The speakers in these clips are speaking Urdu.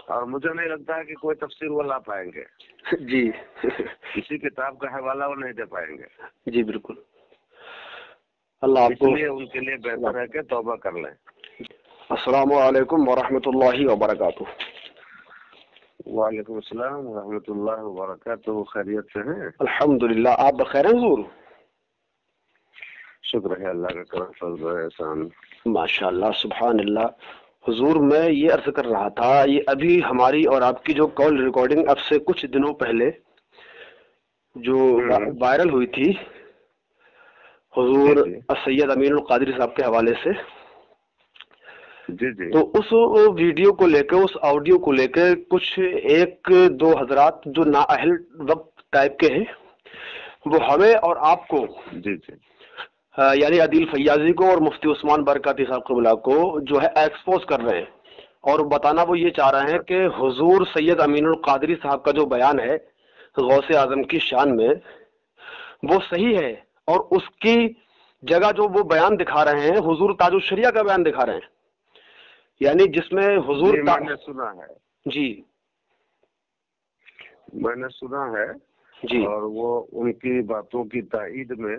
اور مجھے نہیں لگتا ہے کہ کوئی تفسیر وہ لا پائیں گے جی کسی کتاب کا حوالہ وہ نہیں دے پائیں گے جی بالکل. اللہ آپ اس کو. لیے ان کے لیے بہتر ہے کہ توبہ کر لیں. السلام علیکم ورحمۃ اللہ وبرکاتہ. وعلیکم السلام ورحمۃ اللہ وبرکاتہ. خیریت سے ہیں؟ الحمدللہ. آپ بخیر ہیں حضور؟ شکر ہے اللہ کا کرم فضل و احسان. ماشاء اللہ سبحان اللہ. حضور میں یہ عرض کر رہا تھا، یہ ابھی ہماری اور آپ کی جو کال ریکارڈنگ اب سے کچھ دنوں پہلے جو وائرل ہوئی تھی حضور سید امین القادری صاحب کے حوالے سے، جی جی، تو اس ویڈیو کو لے کے، اس آڈیو کو لے کے کچھ ایک دو حضرات جو نااہل وقت ٹائپ کے ہیں وہ ہمیں اور آپ کو، جی جی، یعنی عدیل فیاضی کو اور مفتی عثمان برکاتی صاحب قبلہ کو جو ہے ایکسپوز کر رہے ہیں، اور بتانا وہ یہ چاہ رہے ہیں کہ حضور سید امین القادری صاحب کا جو بیان ہے غوث اعظم کی شان میں وہ صحیح ہے، اور اس کی جگہ جو وہ بیان دکھا رہے ہیں حضور تاج الشریعہ کا بیان دکھا رہے ہیں، یعنی جس میں حضور میں نے سنا ہے. جی میں نے سنا ہے جی، اور وہ ان کی باتوں کی تائید میں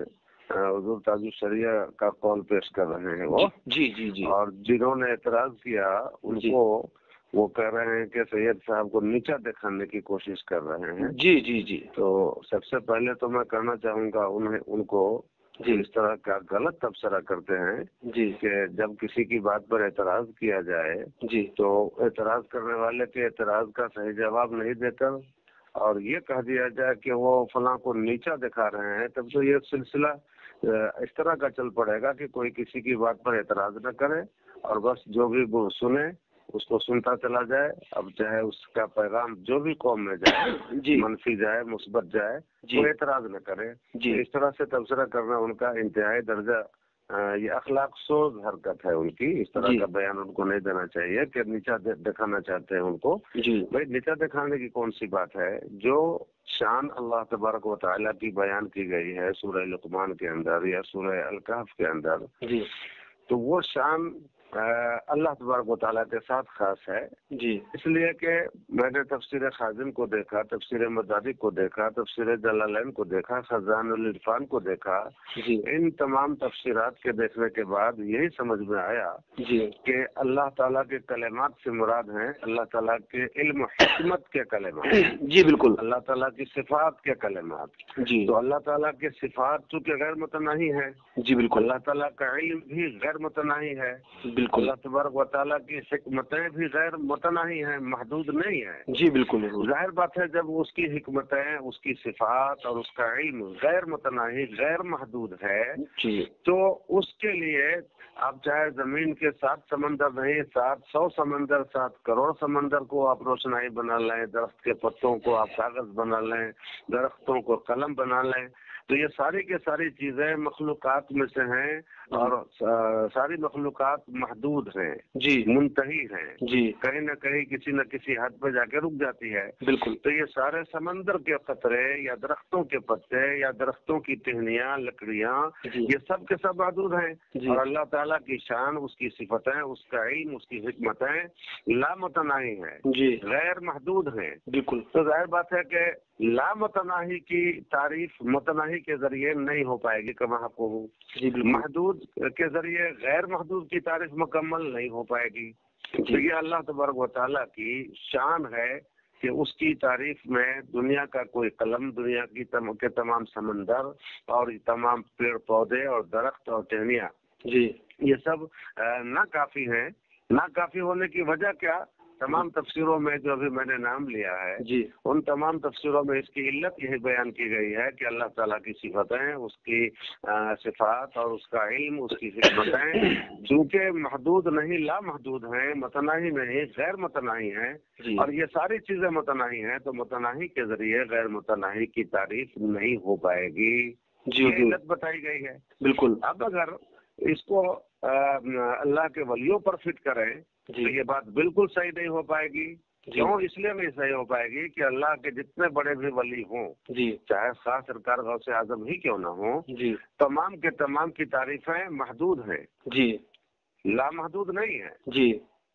حضور تاج الشریعہ کا قول پیش کر رہے ہیں وہ. جی جی جی، اور جنہوں نے اعتراض کیا ان کو وہ کہہ رہے ہیں کہ سید صاحب کو نیچا دکھانے کی کوشش کر رہے ہیں. جی جی جی. تو سب سے پہلے تو میں کہنا چاہوں گا ان کو اس طرح کا غلط تبصرہ کرتے ہیں جی کہ جب کسی کی بات پر اعتراض کیا جائے جی تو اعتراض کرنے والے کے اعتراض کا صحیح جواب نہیں دے کر اور یہ کہہ دیا جائے کہ وہ فلاں کو نیچا دکھا رہے ہیں، تب تو یہ سلسلہ اس طرح کا چل پڑے گا کہ کوئی کسی کی بات پر اعتراض نہ کرے اور بس جو بھی وہ سنے اس کو سنتا چلا جائے. اب چاہے اس کا پیغام جو بھی قوم میں جائے، منفی جائے مثبت جائے، وہ اعتراض نہ کرے. اس طرح سے تبصرہ کرنا ان کا انتہائی درجہ یہ اخلاق سوز حرکت ہے ان کی. اس طرح کا بیان ان کو نہیں دینا چاہیے کہ نیچا دکھانا چاہتے ہیں ان کو. بھائی نیچا دکھانے کی کون سی بات ہے؟ جو شان اللہ تبارک و تعالیٰ کی بیان کی گئی ہے سورہ لقمان کے اندر یا سورہ الکہف کے اندر، تو وہ شان اللہ تبارک و تعالیٰ کے ساتھ خاص ہے. اس لیے کہ میں نے تفسیر خازن کو دیکھا، تفسیر مدارک کو دیکھا، تفسیر جلالین کو دیکھا، خزان العرفان کو دیکھا. ان تمام تفسیرات کے دیکھنے کے بعد یہی سمجھ میں آیا کہ اللہ تعالیٰ کے کلمات سے مراد ہیں اللہ تعالیٰ کے علم حکمت کے کلمات. جی بالکل. اللہ تعالیٰ کی صفات کے کلمات. تو اللہ تعالیٰ کی صفات چونکہ غیر متناہی ہے، جی بالکل. اللہ تعالیٰ کا علم بھی غیر متناہی ہے، بالکل. اللہ تبارک و تعالیٰ کی حکمتیں بھی غیر متناہی ہیں، محدود نہیں ہیں. جی بالکل. ظاہر بات ہے جب اس کی حکمتیں، اس کی صفات اور اس کا علم غیر متناہی، غیر محدود ہے، تو اس کے لیے آپ چاہے زمین کے 7 سمندر نہیں، 700 سمندر، 7 کروڑ سمندر کو آپ روشنائی بنا لیں، درخت کے پتوں کو آپ کاغذ بنا لیں، درختوں کو قلم بنا لیں، تو یہ ساری کے ساری چیزیں مخلوقات میں سے ہیں اور ساری مخلوقات محدود ہیں، منتہی ہیں، کہیں نہ کہیں کسی نہ کسی حد پہ جا کے رک جاتی ہے. بالکل. تو یہ سارے سمندر کے قطرے یا درختوں کے پتے یا درختوں کی ٹہنیاں، لکڑیاں، یہ سب کے سب محدود ہیں. اور اللہ تعالیٰ کی شان، اس کی صفتیں، اس کا علم، اس کی حکمتیں لامتناہی ہیں، غیر محدود ہیں. بالکل. تو ظاہر بات ہے کہ لامتناہی کی تعریف متناہی کے ذریعے نہیں ہو پائے گی کما کو ہو. محدود کے ذریعے غیر محدود کی تعریف مکمل نہیں ہو پائے گی. تو یہ اللہ تبارک و تعالیٰ کی شان ہے کہ اس کی تعریف میں دنیا کا کوئی قلم، دنیا کی کے تمام سمندر اور تمام پیڑ پودے اور درخت اور ٹہنیاں، یہ سب ناکافی ہیں. ناکافی ہونے کی وجہ کیا؟ تمام تفسیروں میں جو ابھی میں نے نام لیا ہے ان تمام تفسیروں میں اس کی علت یہی بیان کی گئی ہے کہ اللہ تعالیٰ کی صفتیں، اس کی صفات اور اس کا علم، اس کی حکمتیں چونکہ محدود نہیں، لامحدود ہیں، متناہی نہیں، غیر متناہی ہیں. اور یہ ساری چیزیں متناہی ہیں، تو متناہی کے ذریعے غیر متناہی کی تعریف نہیں ہو پائے گی. یہ علت بتائی گئی ہے. بالکل. اب اگر اس کو اللہ کے ولیوں پر فٹ کریں تو یہ بات بالکل صحیح نہیں ہو پائے گی. کیوں؟ اس لیے نہیں صحیح ہو پائے گی کہ اللہ کے جتنے بڑے بھی ولی ہوں، چاہے خاص سرکار غوث اعظم ہی کیوں نہ ہوں، تمام کے تمام کی تعریفیں محدود ہیں، لامحدود نہیں ہیں.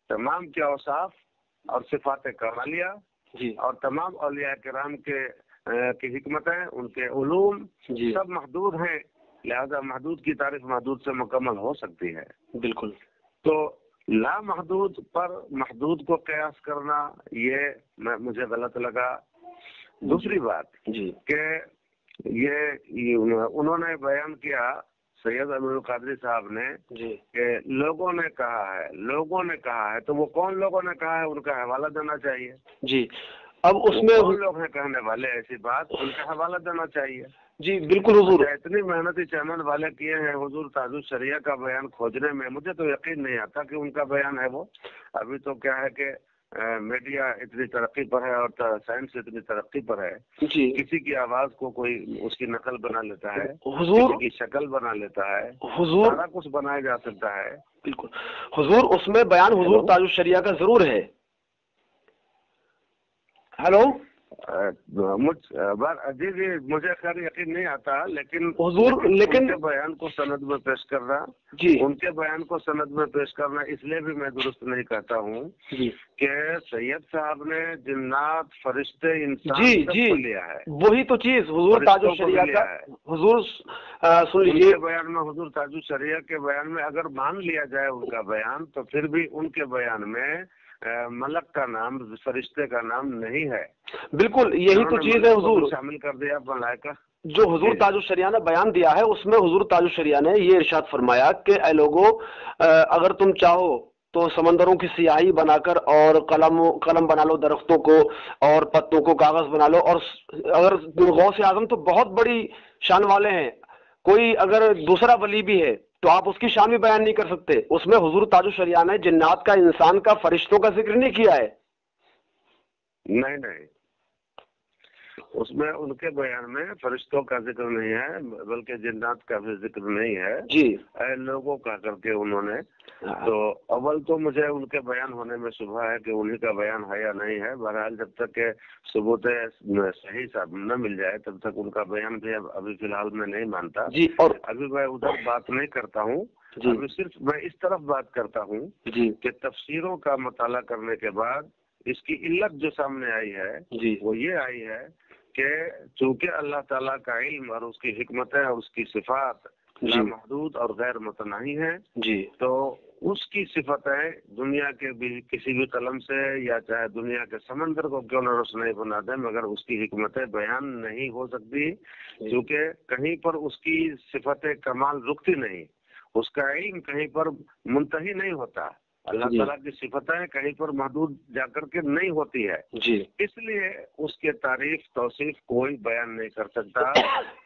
تمام کے اوصاف اور صفات کمالیہ جی اور تمام اولیاء کرام کی حکمتیں، ان کے علوم جی سب محدود ہیں، لہذا محدود کی تعریف محدود سے مکمل ہو سکتی ہے۔ بالکل۔ تو لامحدود پر محدود کو قیاس کرنا یہ مجھے غلط لگا۔ دوسری بات جی کہ یہ انہوں نے بیان کیا سید امین القادری صاحب نے جی کہ لوگوں نے کہا ہے، تو وہ کون لوگوں نے کہا ہے ان کا حوالہ دینا چاہیے۔ جی اب اس میں کون لوگ ہیں کہنے والے ایسی بات، ان کا حوالہ دینا چاہیے۔ جی بالکل حضور۔ اتنی محنتی چینل والے کیے ہیں حضور تاج الشریعہ کا بیان کھوجنے میں، مجھے تو یقین نہیں آتا کہ ان کا بیان ہے وہ۔ ابھی تو کیا ہے کہ میڈیا اتنی ترقی پر ہے اور سائنس اتنی ترقی پر ہے، جی کسی کی آواز کو کوئی اس کی نقل بنا لیتا ہے، حضور، کسی کی شکل بنا لیتا ہے، حضور سارا کچھ بنایا جا سکتا ہے۔ بالکل حضور، اس میں بیان حضور تاج الشریعہ کا ضرور ہے۔ ہیلو جی جی مجھے خیر یقین نہیں آتا، لیکن حضور لیکن ان کے بیان کو سند میں پیش کرنا، جی ان کے بیان کو سند میں پیش کرنا اس لیے بھی میں درست نہیں کہتا ہوں جی کہ سید صاحب نے جنات، فرشتے، انسان جی سب جی کو لیا ہے، وہی تو چیز حضور تاج الشریعہ کا حضور سن ان لیجیے کے بیان میں حضور تاج الشریعہ کے بیان میں اگر مان لیا جائے ان کا بیان، تو پھر بھی ان کے بیان میں ملک کا نام، فرشتے کا نام نہیں ہے۔ بالکل یہی تو چیز ہے حضور، شامل کر دیا ملائکہ۔ جو حضور تاج الشریعہ نے بیان دیا ہے اس میں حضور تاج الشریعہ نے یہ ارشاد فرمایا کہ اے لوگوں، اگر تم چاہو تو سمندروں کی سیاہی بنا کر اور قلم بنا لو درختوں کو اور پتوں کو کاغذ بنا لو، اور اگر غوث اعظم تو بہت بڑی شان والے ہیں، کوئی اگر دوسرا ولی بھی ہے تو آپ اس کی شان بھی بیان نہیں کر سکتے۔ اس میں حضور تاج الشریعہ نے جنات کا، انسان کا، فرشتوں کا ذکر نہیں کیا ہے۔ نہیں، اس میں ان کے بیان میں فرشتوں کا ذکر نہیں ہے، بلکہ جنات کا بھی ذکر نہیں ہے جی اے لوگوں کا کر کے انہوں نے۔ تو اول تو مجھے ان کے بیان ہونے میں شبہ ہے کہ انہی کا بیان ہے یا نہیں ہے۔ بہرحال جب تک کہ ثبوت صحیح صاحب نہ مل جائے تب تک ان کا بیان بھی ابھی فی الحال میں نہیں مانتا۔ جی اور ابھی میں ادھر بات نہیں کرتا ہوں، ابھی صرف میں اس طرف بات کرتا ہوں جی کہ تفسیروں کا مطالعہ کرنے کے بعد اس کی علت جو سامنے آئی ہے جی وہ یہ آئی ہے کہ چونکہ اللہ تعالیٰ کا علم اور اس کی حکمتیں اور اس کی صفات لامحدود اور غیر متناہی ہیں، جی تو اس کی صفتیں دنیا کے بھی کسی بھی قلم سے یا چاہے دنیا کے سمندر کو کیوں نہ روشنائی بنا دیں، مگر اس کی حکمتیں بیان نہیں ہو سکتی، کیونکہ کہیں پر اس کی صفت کمال رکتی نہیں، اس کا علم کہیں پر منتہی نہیں ہوتا، اللہ تعالیٰ کی صفتیں کہیں پر محدود جا کر کے نہیں ہوتی ہے۔ جی اس لیے اس کے تعریف توصیف کوئی بیان نہیں کر سکتا،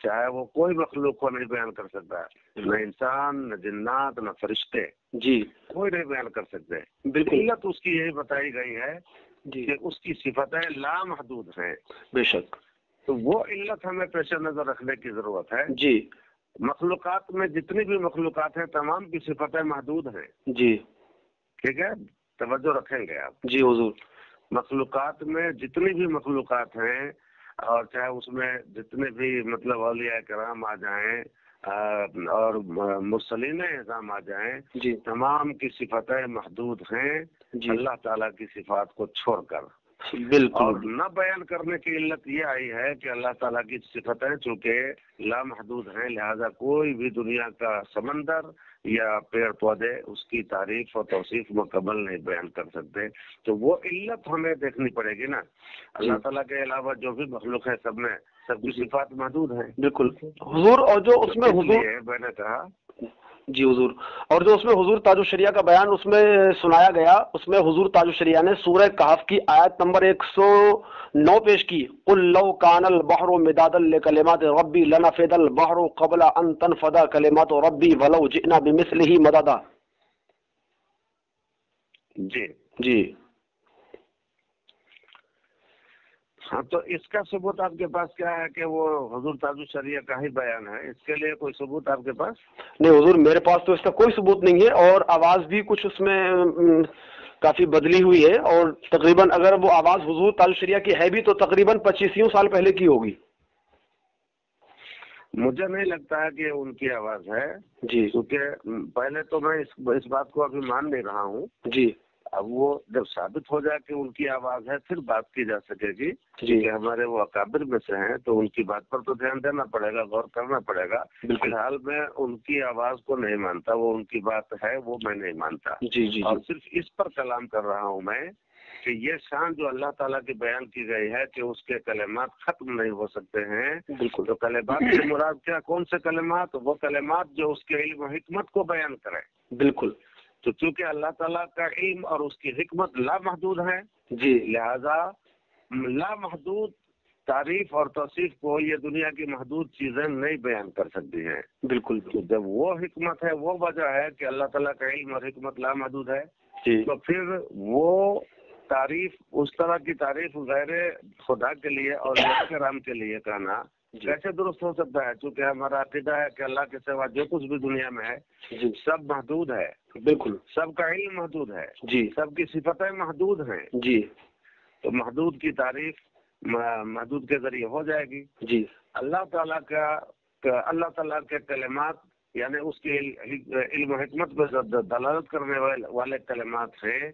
چاہے وہ کوئی مخلوق کو نہیں بیان کر سکتا، نہ انسان، نہ جنات، نہ فرشتے، جی کوئی نہیں بیان کر سکتے۔ بالکل علت اس کی یہی بتائی گئی ہے جی کہ اس کی صفتیں لامحدود ہیں۔ بے شک تو وہ علت ہمیں پیش نظر رکھنے کی ضرورت ہے۔ جی مخلوقات میں جتنی بھی مخلوقات ہیں تمام کی صفتیں محدود ہیں، جی ٹھیک ہے، توجہ رکھیں گے آپ۔ جی حضور مخلوقات میں جتنی بھی مخلوقات ہیں، اور چاہے اس میں جتنے بھی مطلب اولیاء کرام آ جائیں اور مرسلین اعظام آ جائیں، جی تمام کی صفتیں محدود ہیں جی اللہ تعالیٰ کی صفات کو چھوڑ کر۔ بالکل اور نہ بیان کرنے کی علت یہ آئی ہے کہ اللہ تعالیٰ کی صفتیں چونکہ لامحدود ہیں، لہذا کوئی بھی دنیا کا سمندر یا پیڑ پودے اس کی تعریف اور توصیف مکمل نہیں بیان کر سکتے۔ تو وہ علت ہمیں دیکھنی پڑے گی نا۔ اللہ تعالیٰ کے علاوہ جو بھی مخلوق ہے سب میں سب کی صفات محدود ہیں۔ بالکل حضور، اور جو اس میں حضور میں نے کہا جی حضور، اور جو اس میں حضور تاج الشریعہ کا بیان اس میں سنایا گیا، اس میں حضور تاج الشریعہ نے سورہ کہف کی آیت نمبر 109 پیش کی، قل لو کان البحر مدادا لکلمات ربی لنفد البحر قبل ان تنفد کلمات ربی ولو جئنا بمثلہ مددا۔ جی جی ہاں، تو اس کا ثبوت آپ کے پاس کیا ہے کہ وہ حضور تاج الشریعہ کا ہی بیان ہے؟ اس کے لیے کوئی ثبوت آپ کے پاس؟ نہیں حضور، میرے پاس تو اس کا کوئی ثبوت نہیں ہے، اور آواز بھی کچھ اس میں کافی بدلی ہوئی ہے، اور تقریباً اگر وہ آواز حضور تاج الشریعہ کی ہے بھی تو تقریباً 25 سال پہلے کی ہوگی۔ مجھے نہیں لگتا ہے کہ ان کی آواز ہے جی کیونکہ پہلے تو میں اس بات کو ابھی مان نہیں رہا ہوں، جی اب وہ جب ثابت ہو جائے کہ ان کی آواز ہے پھر بات کی جا سکے گی کہ ہمارے وہ اکابر میں سے ہیں تو ان کی بات پر تو دھیان دینا پڑے گا، غور کرنا پڑے گا۔ فی الحال میں ان کی آواز کو نہیں مانتا، وہ ان کی بات ہے وہ میں نہیں مانتا، اور صرف اس پر کلام کر رہا ہوں میں کہ یہ شان جو اللہ تعالیٰ کی بیان کی گئی ہے کہ اس کے کلمات ختم نہیں ہو سکتے ہیں، تو کلمات سے مراد کیا، کون سے کلمات؟ وہ کلمات جو اس کے علم و حکمت کو بیان کریں۔ بالکل، تو چونکہ اللہ تعالیٰ کا علم اور اس کی حکمت لامحدود ہے، لہذا لامحدود تعریف اور توصیف کو یہ دنیا کی محدود چیزیں نہیں بیان کر سکتی ہیں۔ بالکل، جب وہ حکمت ہے، وہ وجہ ہے کہ اللہ تعالیٰ کا علم اور حکمت لامحدود ہے، تو پھر وہ تعریف، اس طرح کی تعریف غیر خدا کے لیے اور کرام کے لیے کہنا کیسے درست ہو سکتا ہے؟ چونکہ ہمارا عقیدہ ہے کہ اللہ کے سوا جو کچھ بھی دنیا میں ہے سب محدود ہے۔ بالکل، سب کا علم محدود ہے، سب کی صفتیں محدود ہیں، تو محدود کی تعریف محدود کے ذریعے ہو جائے گی۔ اللہ تعالیٰ کے کلمات یعنی اس کے علم و حکمت پہ دلالت کرنے والے کلمات ہیں،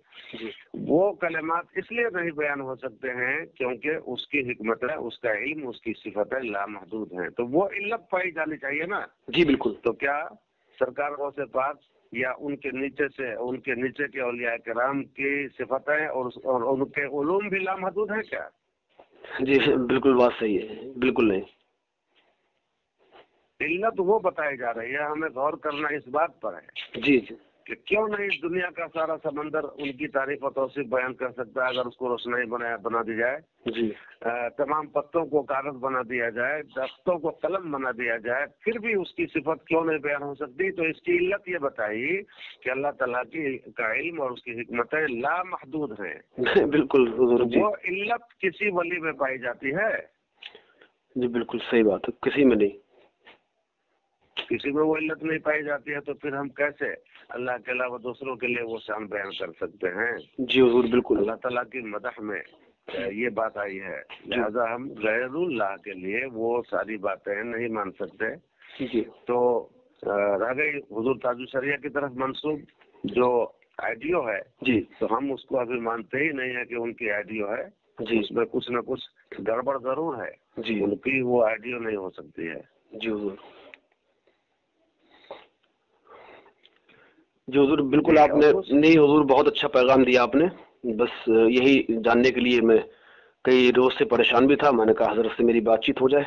وہ کلمات اس لیے نہیں بیان ہو سکتے ہیں کیونکہ اس کی حکمت ہے، اس کا علم، اس کی صفتیں لامحدود ہیں، تو وہ علت پائی جانی چاہیے نا۔ بالکل، تو کیا سرکار غوث پاک یا ان کے نیچے کے اولیاء کرام کی صفتیں اور ان کے علوم بھی لامحدود ہیں کیا؟ بالکل بات صحیح ہے، بالکل نہیں۔ علت وہ بتائی جا رہی ہے، ہمیں غور کرنا اس بات پر ہے کہ کیوں نہیں اس دنیا کا سارا سمندر ان کی تعریف و توصیف بیان کر سکتا ہے اگر اس کو روشنائی بنا دی جائے، تمام پتوں کو کاغذ بنا دیا جائے، درختوں کو قلم بنا دیا جائے، پھر بھی اس کی صفت کیوں نہیں بیان ہو سکتی؟ تو اس کی علت یہ بتائی کہ اللہ تعالیٰ کا علم اور اس کی حکمتیں لامحدود ہیں۔ بالکل، وہ علت کسی ولی میں پائی جاتی ہے؟ جی بالکل صحیح بات ہے، کسی میں نہیں، کسی میں وہ علت نہیں پائی جاتی ہے، تو پھر ہم کیسے اللہ کے علاوہ دوسروں کے لیے وہ شان بیان کر سکتے ہیں؟ جی حضور بالکل، اللہ تعالیٰ کی مدح میں یہ بات آئی ہے، لہذا ہم غیر اللہ کے لیے وہ ساری باتیں نہیں مان سکتے۔ تو رہ گئی حضور تاج الشریعہ کی طرف منسوب جو آئیڈیو ہے، تو ہم اس کو ابھی مانتے ہی نہیں ہے کہ ان کی آئیڈیو ہے، اس میں کچھ نہ کچھ گڑبڑ ضرور ہے، ان کی وہ آئیڈیو نہیں ہو سکتی ہے۔ جی حضور، جی حضور بالکل، آپ نے نہیں حضور بہت اچھا پیغام دیا آپ نے، بس یہی جاننے کے لیے میں کئی روز سے پریشان بھی تھا، میں نے کہا حضرت سے میری بات چیت ہو جائے۔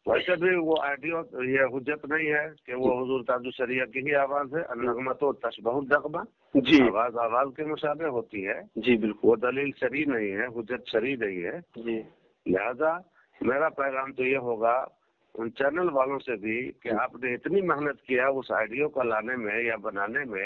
ویسے بھی وہ آئیڈیو یہ حجت نہیں ہے کہ وہ حضور تاج الشریعہ کی ہی آواز ہے، النغمۃ تشبہ النغمہ، جی آواز کے مشابہ ہوتی ہے، جی بالکل، وہ دلیل شرعی نہیں ہے، حجت شرعی نہیں ہے، جی لہذا میرا پیغام تو یہ ہوگا ان چینل والوں سے بھی کہ آپ نے اتنی محنت کیا اس آئیڈیو کو لانے میں یا بنانے میں،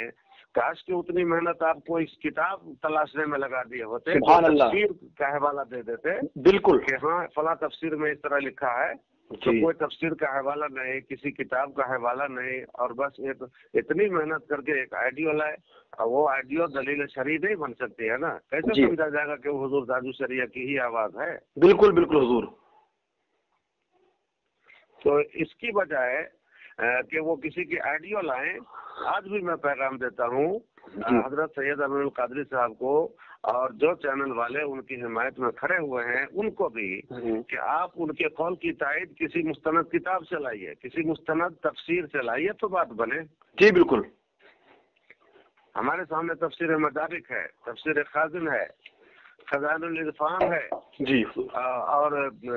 کاش کہ اتنی محنت آپ کو اس کتاب تلاشنے میں لگا دیے ہوتے، تفسیر کا حوالہ دے دیتے، بالکل کہ ہاں فلاں تفسیر میں اس طرح لکھا ہے، تو کوئی تفسیر کا حوالہ نہیں، کسی کتاب کا حوالہ نہیں، اور بس اتنی محنت کر کے ایک آئیڈیو لائے، اور وہ آئیڈیو دلیل شرعی نہیں بن سکتی ہے نا، کیسے سمجھا جائے گا کہ وہ حضور تاج الشریعہ کی ہی آواز ہے؟ بالکل بالکل حضور، تو اس کی بجائے کہ وہ کسی کی آئیڈیو لائیں، آج بھی میں پیغام دیتا ہوں حضرت سید امین القادری صاحب کو اور جو چینل والے ان کی حمایت میں کھڑے ہوئے ہیں ان کو بھی کہ آپ ان کے قول کی تائید کسی مستند کتاب سے لائیے، کسی مستند تفسیر سے لائیے تو بات بنے۔ جی بالکل، ہمارے سامنے تفسیر مدارک ہے، تفسیر خازن ہے، خزائن العرفان ہے، جی اور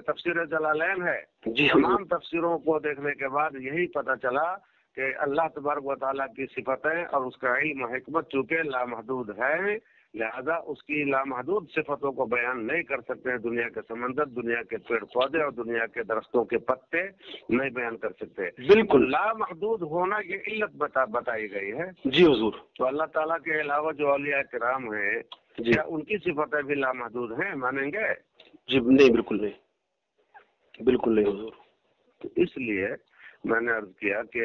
تفسیر جلالین ہے، جی تمام تفسیروں کو دیکھنے کے بعد یہی پتہ چلا کہ اللہ تبارک و تعالیٰ کی صفتیں اور اس کا علم و حکمت چونکہ لامحدود ہے، لہذا اس کی لامحدود صفتوں کو بیان نہیں کر سکتے ہیں، دنیا کے سمندر، دنیا کے پیڑ پودے اور دنیا کے درختوں کے پتے نہیں بیان کر سکتے۔ بالکل، لامحدود ہونا یہ علت بتائی گئی ہے۔ جی حضور، تو اللہ تعالیٰ کے علاوہ جو اولیاء کرام ہیں کیا ان کی صفتیں بھی لامحدود ہیں؟ مانیں گے؟ جی نہیں، بالکل نہیں، بالکل نہیں حضور۔ اس لیے میں نے عرض کیا کہ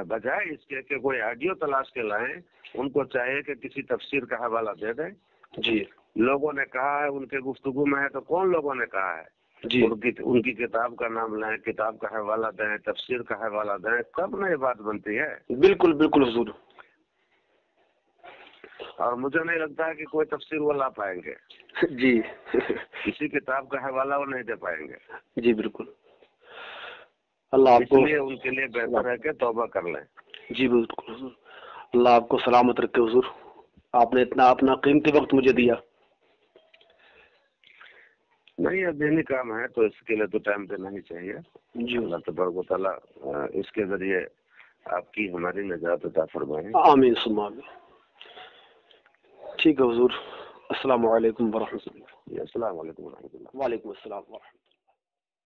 بجائے اس کے کہ کوئی آڈیو تلاش کے لائیں، ان کو چاہیے کہ کسی تفسیر کا حوالہ دے دیں۔ جی لوگوں نے کہا ہے، ان کے گفتگو میں ہے، تو کون لوگوں نے کہا ہے؟ جی ان کی کتاب کا نام لائیں، کتاب کا حوالہ دیں، تفسیر کا حوالہ دیں، تب نہ یہ بات بنتی ہے۔ بالکل بالکل حضور۔ اور مجھے نہیں لگتا ہے کہ کوئی تفسیر وہ لا پائیں گے جی کسی کتاب کا حوالہ وہ نہیں دے پائیں گے جی بالکل. اللہ آپ اس کو لیے ان کے لیے بہتر ہے کہ توبہ کر لیں. جی بالکل حضور. اللہ آپ کو سلامت رکھے حضور. آپ نے اتنا اپنا قیمتی وقت مجھے دیا. نہیں اب دینی کام ہے تو اس کے لیے تو ٹائم دینا ہی چاہیے. جی اللہ تبارک و تعالیٰ اس کے ذریعے آپ کی ہماری نجات عطا فرمائے. آمین ثم آمین. ٹھیک ہے حضور. السلام علیکم ورحمۃ اللہ. السلام علیکم و رحمۃ اللہ. وعلیکم السلام ورحمۃ اللہ.